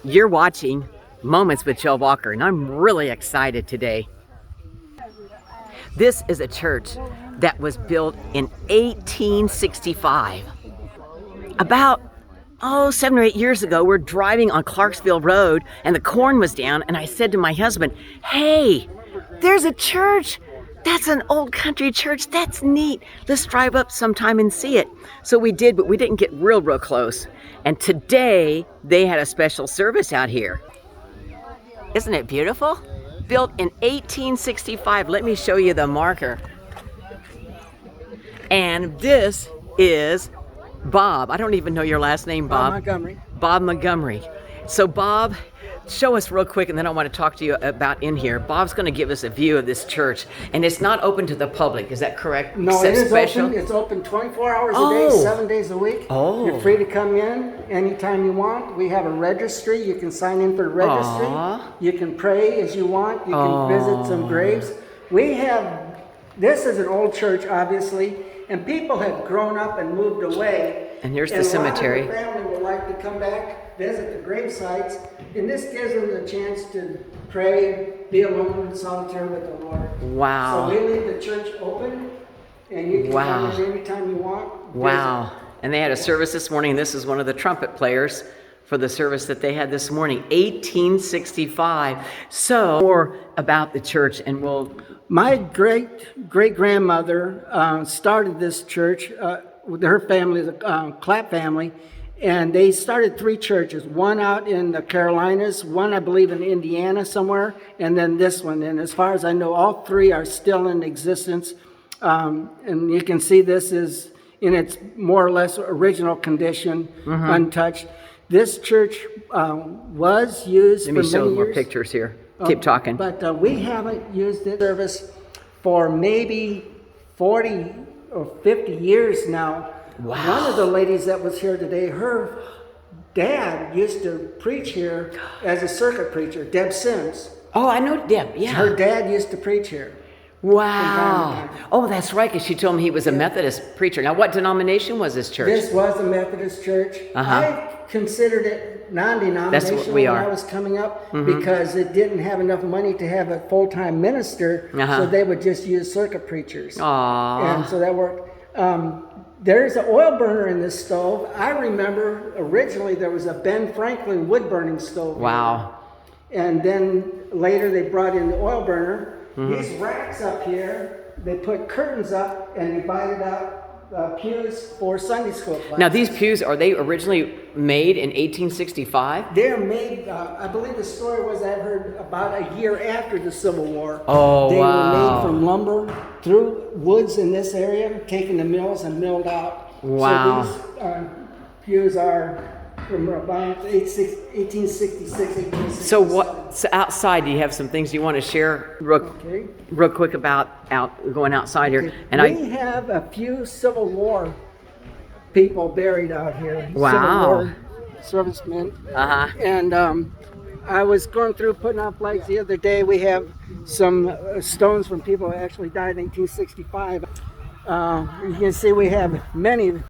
You're watching Moments with Jill Walker, and I'm really excited today. This is a church that was built in 1865. About 7 or 8 years ago, we're driving on Clarksville Road and the corn was down, and I said to my husband, "Hey, there's a church. That's an old country church. That's neat. Let's drive up sometime and see it." So we did, but we didn't get real close. And today they had a special service out here. Isn't it beautiful? Built in 1865. Let me show you the marker. And this is Bob. I don't even know your last name, Bob. Bob Montgomery. Bob Montgomery. So Bob, show us real quick, and then I want to talk to you about in here. Bob's going to give us a view of this church, and it's not open to the public. Is that correct? No, it is open. It's open 24 hours a day, 7 days a week. Oh. You're free to come in anytime you want. We have a registry. You can sign in for the registry. You can pray as you want. You can visit some graves. This is an old church, obviously, and people have grown up and moved away. And here's the cemetery. A lot of the family would like to come back, visit the grave sites, and this gives them the chance to pray, be alone in solitary with the Lord. Wow. So we leave the church open, and you can come in anytime you want. Wow. And they had a service this morning, and this is one of the trumpet players for the service that they had this morning, 1865. So, more about the church, and My great-grandmother started this church with her family, the Clapp family, and they started 3 churches, one out in the Carolinas, one I believe in Indiana somewhere, and then this one. And as far as I know, all 3 are still in existence. And you can see this is in its more or less original condition, untouched. This church was used for many years. Let me show more pictures here. Keep talking. But we haven't used this service for maybe 40 or 50 years now. Wow. One of the ladies that was here today, her dad used to preach here as a circuit preacher, Deb Sims. Oh, I know Deb, yeah. Her dad used to preach here. Wow. Oh, that's right, because she told me he was a Methodist preacher. Now, what denomination was this church? This was a Methodist church. I considered it non-denominational That's what we are. when I was coming up because it didn't have enough money to have a full-time minister, so they would just use circuit preachers. Aww. And so that worked. There's an oil burner in this stove. I remember originally there was a Ben Franklin wood-burning stove. Wow. And then later they brought in the oil burner. These racks up here, they put curtains up and divided out pews for Sunday school classes. Now these pews, are they originally made in 1865? They're made, I believe the story was I heard about a year after the Civil War. Oh, they wow. were made from lumber through woods in this area, taken to mills and milled out. Wow. So these pews are from about 1866, 1867. So outside, do you have some things you want to share real quick about going outside here? And we have a few Civil War people buried out here. Wow. Civil War servicemen. And I was going through putting out flags the other day. We have some stones from people who actually died in 1865. You can see we have many